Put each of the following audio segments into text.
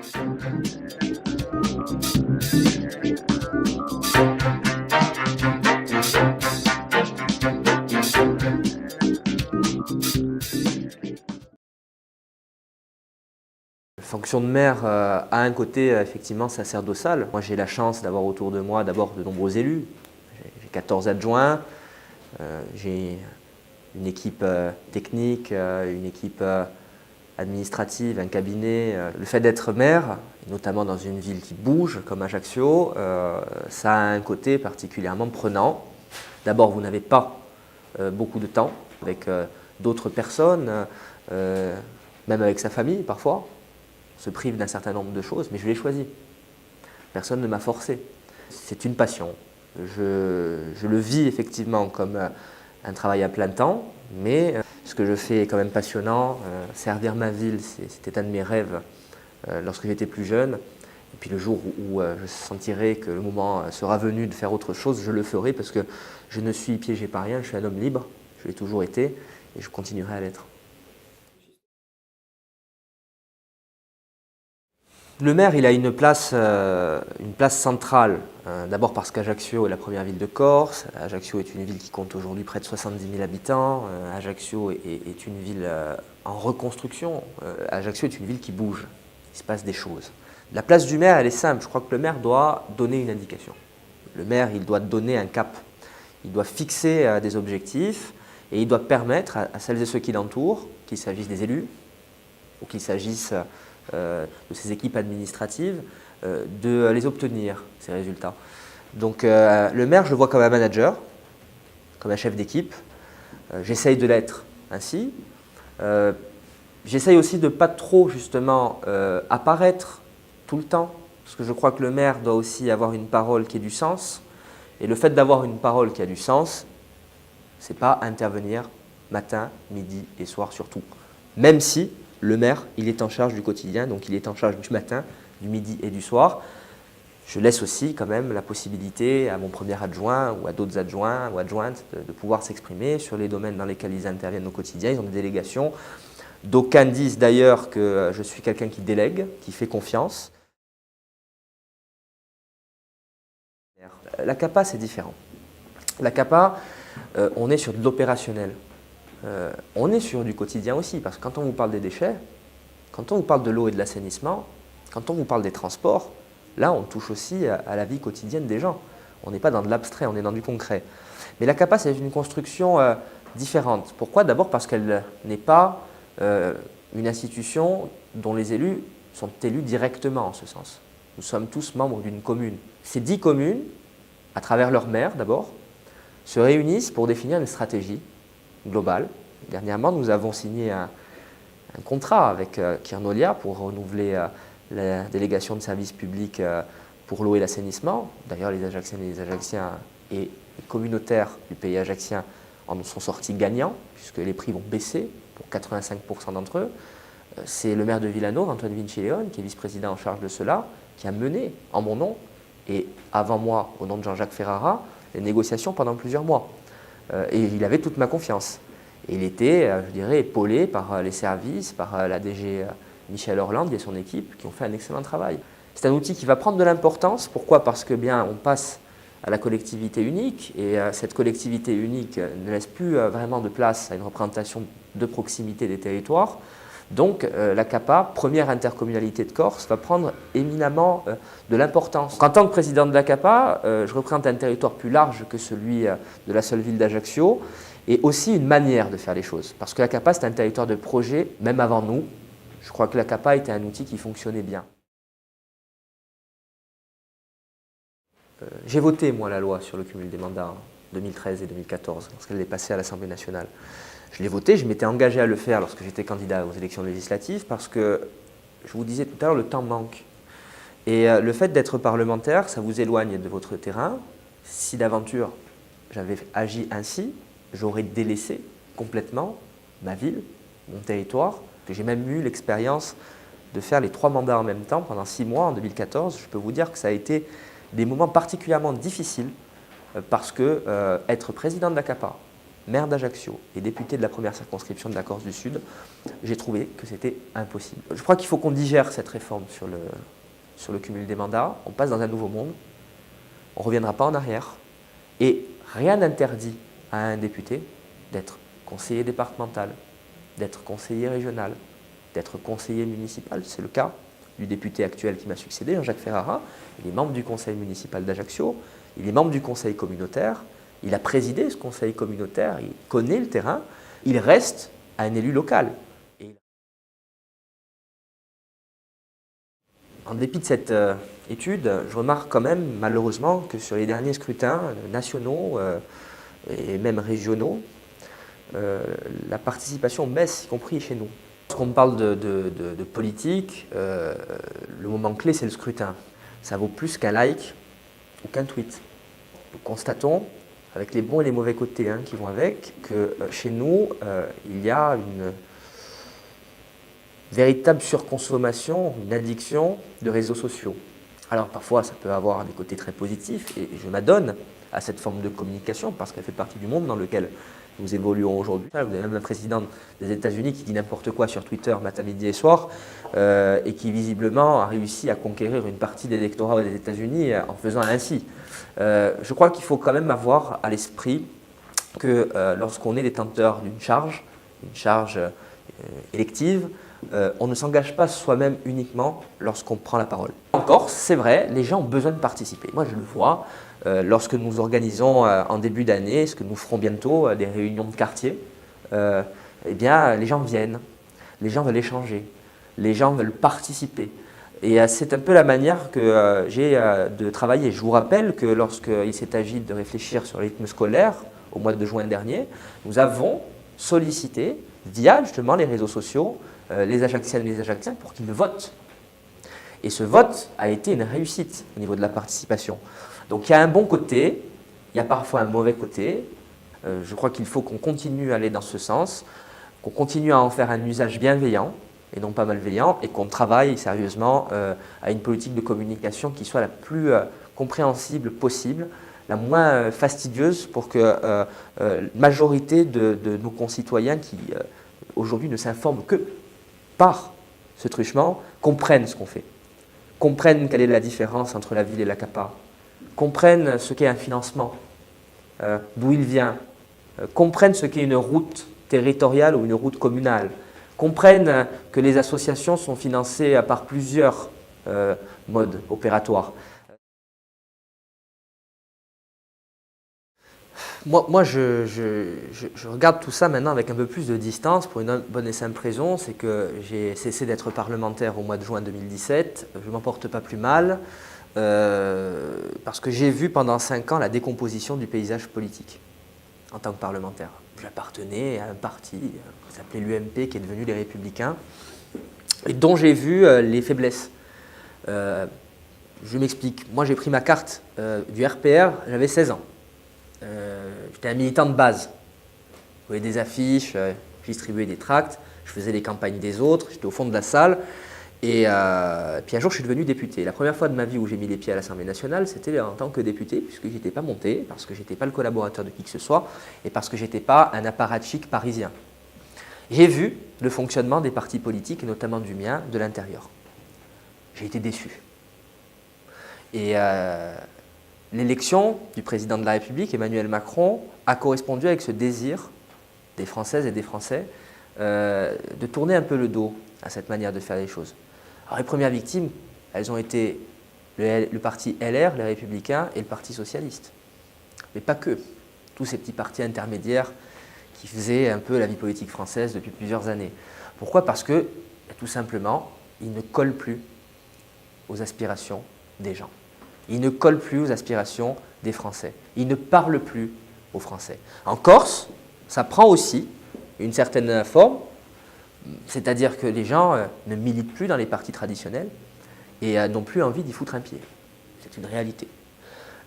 La fonction de maire a un côté effectivement sacerdotal. Moi j'ai la chance d'avoir autour de moi d'abord de nombreux élus. J'ai 14 adjoints, j'ai une équipe technique, une équipe administrative, un cabinet. Le fait d'être maire, notamment dans une ville qui bouge comme Ajaccio, ça a un côté particulièrement prenant. D'abord, vous n'avez pas beaucoup de temps avec d'autres personnes, même avec sa famille parfois. On se prive d'un certain nombre de choses, mais je l'ai choisi. Personne ne m'a forcé. C'est une passion. Je le vis effectivement comme un travail à plein temps, mais ce que je fais est quand même passionnant. Servir ma ville, c'était un de mes rêves lorsque j'étais plus jeune. Et puis le jour où je sentirai que le moment sera venu de faire autre chose, je le ferai parce que je ne suis piégé par rien, je suis un homme libre, je l'ai toujours été et je continuerai à l'être. Le maire, il a une place centrale, d'abord parce qu'Ajaccio est la première ville de Corse. Ajaccio est une ville qui compte aujourd'hui près de 70 000 habitants. Ajaccio est une ville en reconstruction. Ajaccio est une ville qui bouge, il se passe des choses. La place du maire, elle est simple. Je crois que le maire doit donner une indication. Le maire, il doit donner un cap. Il doit fixer des objectifs et il doit permettre à celles et ceux qui l'entourent, qu'il s'agisse des élus ou qu'il s'agisse de ces équipes administratives, de les obtenir, ces résultats. Donc le maire, je le vois comme un manager, comme un chef d'équipe. J'essaye de l'être ainsi. J'essaye aussi de ne pas trop justement apparaître tout le temps, parce que je crois que le maire doit aussi avoir une parole qui ait du sens. Et le fait d'avoir une parole qui a du sens, ce n'est pas intervenir matin, midi et soir surtout. Même si le maire, il est en charge du quotidien, donc il est en charge du matin, du midi et du soir. Je laisse aussi quand même la possibilité à mon premier adjoint ou à d'autres adjoints ou adjointes de pouvoir s'exprimer sur les domaines dans lesquels ils interviennent au quotidien. Ils ont des délégations. D'aucuns disent d'ailleurs que je suis quelqu'un qui délègue, qui fait confiance. La CAPA, c'est différent. La CAPA, on est sur de l'opérationnel. On est sur du quotidien aussi, parce que quand on vous parle des déchets, quand on vous parle de l'eau et de l'assainissement, quand on vous parle des transports, là on touche aussi à la vie quotidienne des gens. On n'est pas dans de l'abstrait, on est dans du concret. Mais la CAPA, c'est une construction différente. Pourquoi? D'abord parce qu'elle n'est pas une institution dont les élus sont élus directement en ce sens. Nous sommes tous membres d'une commune. Ces 10 communes, à travers leur maire d'abord, se réunissent pour définir une stratégie globale. Dernièrement, nous avons signé un contrat avec Kirnolia pour renouveler la délégation de services publics pour l'eau et l'assainissement. D'ailleurs, les Ajacciennes et les Ajacciens et les communautaires du pays ajaccien en sont sortis gagnants, puisque les prix vont baisser pour 85% d'entre eux. C'est le maire de Villano, Antoine Vincileone, qui est vice-président en charge de cela, qui a mené en mon nom et avant moi, au nom de Jean-Jacques Ferrara, les négociations pendant plusieurs mois. Et il avait toute ma confiance. Et il était, je dirais, épaulé par les services, par la DG Michel Orland et son équipe qui ont fait un excellent travail. C'est un outil qui va prendre de l'importance. Pourquoi? Parce que bien, on passe à la collectivité unique et cette collectivité unique ne laisse plus vraiment de place à une représentation de proximité des territoires. Donc la CAPA, première intercommunalité de Corse, va prendre éminemment de l'importance. En tant que président de la CAPA, je représente un territoire plus large que celui de la seule ville d'Ajaccio et aussi une manière de faire les choses. Parce que la CAPA, c'est un territoire de projet, même avant nous. Je crois que la CAPA était un outil qui fonctionnait bien. J'ai voté, moi, la loi sur le cumul des mandats en 2013 et 2014, lorsqu'elle est passée à l'Assemblée nationale. Je l'ai voté, je m'étais engagé à le faire lorsque j'étais candidat aux élections législatives parce que, je vous disais tout à l'heure, le temps manque. Et le fait d'être parlementaire, ça vous éloigne de votre terrain. Si d'aventure j'avais agi ainsi, j'aurais délaissé complètement ma ville, mon territoire. J'ai même eu l'expérience de faire les 3 mandats en même temps pendant 6 mois en 2014. Je peux vous dire que ça a été des moments particulièrement difficiles parce que être président de la CAPA, maire d'Ajaccio et député de la première circonscription de la Corse du Sud, j'ai trouvé que c'était impossible. Je crois qu'il faut qu'on digère cette réforme sur le cumul des mandats. On passe dans un nouveau monde, on ne reviendra pas en arrière et rien n'interdit à un député d'être conseiller départemental, d'être conseiller régional, d'être conseiller municipal. C'est le cas du député actuel qui m'a succédé, Jean-Jacques Ferrara. Il est membre du conseil municipal d'Ajaccio, il est membre du conseil communautaire, il a présidé ce conseil communautaire, il connaît le terrain, il reste un élu local. Et en dépit de cette étude, je remarque quand même malheureusement que sur les derniers scrutins nationaux et même régionaux, la participation baisse, y compris chez nous. Lorsqu'on parle de politique, le moment clé, c'est le scrutin. Ça vaut plus qu'un like ou qu'un tweet. Nous constatons, avec les bons et les mauvais côtés qui vont avec, que chez nous, il y a une véritable surconsommation, une addiction de réseaux sociaux. Alors parfois, ça peut avoir des côtés très positifs, et je m'adonne à cette forme de communication parce qu'elle fait partie du monde dans lequel nous évoluons aujourd'hui. Vous avez même un président des États-Unis qui dit n'importe quoi sur Twitter matin, midi et soir et qui visiblement a réussi à conquérir une partie de l'électorat des États-Unis en faisant ainsi. Je crois qu'il faut quand même avoir à l'esprit que lorsqu'on est détenteur d'une charge élective, on ne s'engage pas soi-même uniquement lorsqu'on prend la parole. En Corse, c'est vrai, les gens ont besoin de participer. Moi, je le vois. Lorsque nous organisons en début d'année, ce que nous ferons bientôt, des réunions de quartier, eh bien, les gens viennent, les gens veulent échanger, les gens veulent participer. Et c'est un peu la manière que j'ai de travailler. Je vous rappelle que lorsqu'il s'est agi de réfléchir sur le rythme scolaire, au mois de juin dernier, nous avons sollicité, via justement les réseaux sociaux, les Ajacciennes et les Ajacciens pour qu'ils votent. Et ce vote a été une réussite au niveau de la participation. Donc il y a un bon côté, il y a parfois un mauvais côté. Je crois qu'il faut qu'on continue à aller dans ce sens, qu'on continue à en faire un usage bienveillant et non pas malveillant, et qu'on travaille sérieusement à une politique de communication qui soit la plus compréhensible possible, la moins fastidieuse pour que la majorité de nos concitoyens qui aujourd'hui ne s'informent que par ce truchement comprennent ce qu'on fait, comprennent quelle est la différence entre la ville et la CAPA, comprennent ce qu'est un financement, d'où il vient, comprennent ce qu'est une route territoriale ou une route communale, comprennent que les associations sont financées par plusieurs modes opératoires. Moi je regarde tout ça maintenant avec un peu plus de distance pour une bonne et simple raison, c'est que j'ai cessé d'être parlementaire au mois de juin 2017, je ne m'en porte pas plus mal, parce que j'ai vu pendant 5 ans la décomposition du paysage politique en tant que parlementaire. J'appartenais à un parti qui s'appelait l'UMP, qui est devenu les Républicains, et dont j'ai vu les faiblesses. Je m'explique. Moi, j'ai pris ma carte du RPR, j'avais 16 ans. J'étais un militant de base. Je voyais des affiches, je distribuais des tracts, je faisais les campagnes des autres, j'étais au fond de la salle. Et puis un jour, je suis devenu député. La première fois de ma vie où j'ai mis les pieds à l'Assemblée nationale, c'était en tant que député, puisque je n'étais pas monté, parce que je n'étais pas le collaborateur de qui que ce soit, et parce que je n'étais pas un apparatchik parisien. J'ai vu le fonctionnement des partis politiques, et notamment du mien, de l'intérieur. J'ai été déçu. Et l'élection du président de la République, Emmanuel Macron, a correspondu avec ce désir des Françaises et des Français de tourner un peu le dos à cette manière de faire les choses. Alors les premières victimes, elles ont été le parti LR, les Républicains et le Parti Socialiste. Mais pas que. Tous ces petits partis intermédiaires qui faisaient un peu la vie politique française depuis plusieurs années. Pourquoi ? Parce que, tout simplement, ils ne collent plus aux aspirations des gens. Ils ne collent plus aux aspirations des Français. Ils ne parlent plus aux Français. En Corse, ça prend aussi une certaine forme, c'est-à-dire que les gens ne militent plus dans les partis traditionnels et n'ont plus envie d'y foutre un pied. C'est une réalité.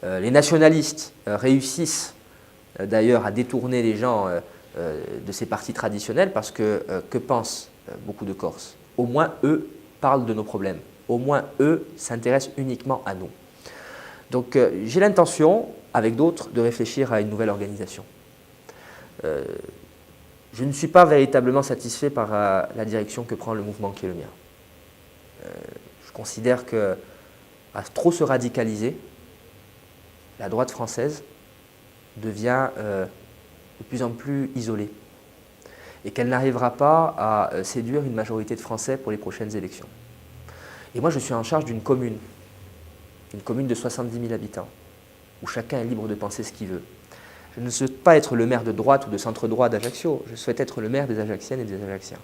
Les nationalistes réussissent d'ailleurs à détourner les gens de ces partis traditionnels parce que pensent beaucoup de Corses ? Au moins eux parlent de nos problèmes. Au moins eux s'intéressent uniquement à nous. Donc j'ai l'intention, avec d'autres, de réfléchir à une nouvelle organisation. je ne suis pas véritablement satisfait par la direction que prend le mouvement qui est le mien. Je considère qu'à trop se radicaliser, la droite française devient de plus en plus isolée et qu'elle n'arrivera pas à séduire une majorité de Français pour les prochaines élections. Et moi, je suis en charge d'une commune de 70 000 habitants, où chacun est libre de penser ce qu'il veut. Je ne souhaite pas être le maire de droite ou de centre-droit d'Ajaccio, je souhaite être le maire des Ajacciennes et des Ajacciens.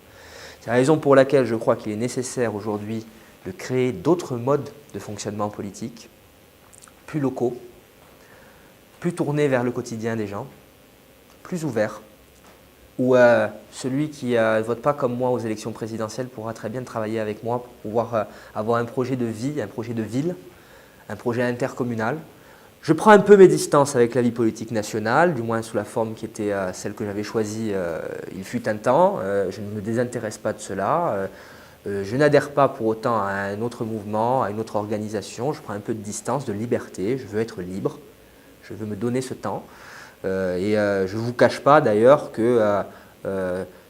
C'est la raison pour laquelle je crois qu'il est nécessaire aujourd'hui de créer d'autres modes de fonctionnement politique, plus locaux, plus tournés vers le quotidien des gens, plus ouverts, où celui qui ne vote pas comme moi aux élections présidentielles pourra très bien travailler avec moi pour pouvoir avoir un projet de vie, un projet de ville, un projet intercommunal. Je prends un peu mes distances avec la vie politique nationale, du moins sous la forme qui était celle que j'avais choisie il fut un temps. Je ne me désintéresse pas de cela. Je n'adhère pas pour autant à un autre mouvement, à une autre organisation. Je prends un peu de distance, de liberté. Je veux être libre. Je veux me donner ce temps. Et je ne vous cache pas d'ailleurs que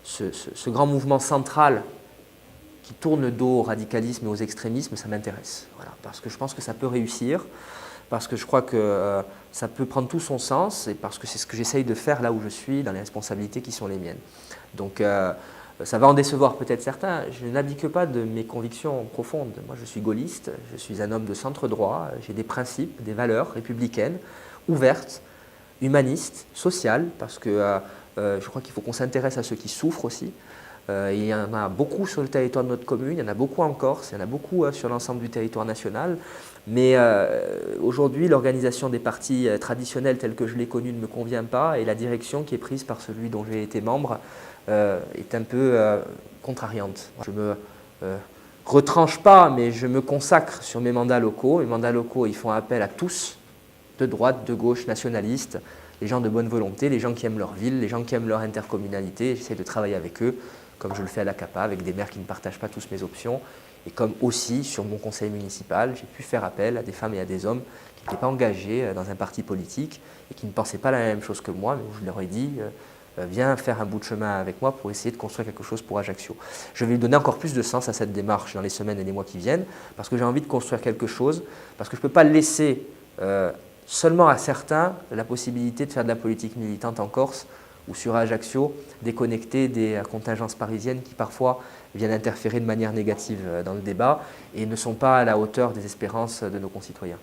ce grand mouvement central qui tourne le dos au radicalisme et aux extrémismes, ça m'intéresse. Voilà, parce que je pense que ça peut réussir, parce que je crois que ça peut prendre tout son sens et parce que c'est ce que j'essaye de faire là où je suis, dans les responsabilités qui sont les miennes. Donc ça va en décevoir peut-être certains. Je n'abdique pas de mes convictions profondes. Moi, je suis gaulliste, je suis un homme de centre droit, j'ai des principes, des valeurs républicaines, ouvertes, humaniste, social, parce que je crois qu'il faut qu'on s'intéresse à ceux qui souffrent aussi. Il y en a beaucoup sur le territoire de notre commune, il y en a beaucoup en Corse, il y en a beaucoup sur l'ensemble du territoire national. Mais aujourd'hui, l'organisation des partis traditionnels tels que je l'ai connu ne me convient pas et la direction qui est prise par celui dont j'ai été membre est un peu contrariante. Je ne me retranche pas, mais je me consacre sur mes mandats locaux. Les mandats locaux, ils font appel à tous, de droite, de gauche, nationalistes, les gens de bonne volonté, les gens qui aiment leur ville, les gens qui aiment leur intercommunalité. J'essaie de travailler avec eux, comme je le fais à l'ACAPA, avec des maires qui ne partagent pas tous mes options. Et comme aussi, sur mon conseil municipal, j'ai pu faire appel à des femmes et à des hommes qui n'étaient pas engagés dans un parti politique et qui ne pensaient pas la même chose que moi, mais où je leur ai dit viens faire un bout de chemin avec moi pour essayer de construire quelque chose pour Ajaccio. Je vais lui donner encore plus de sens à cette démarche dans les semaines et les mois qui viennent, parce que j'ai envie de construire quelque chose, parce que je ne peux pas laisser seulement à certains la possibilité de faire de la politique militante en Corse ou sur Ajaccio, déconnecté des contingences parisiennes qui parfois viennent interférer de manière négative dans le débat et ne sont pas à la hauteur des espérances de nos concitoyens.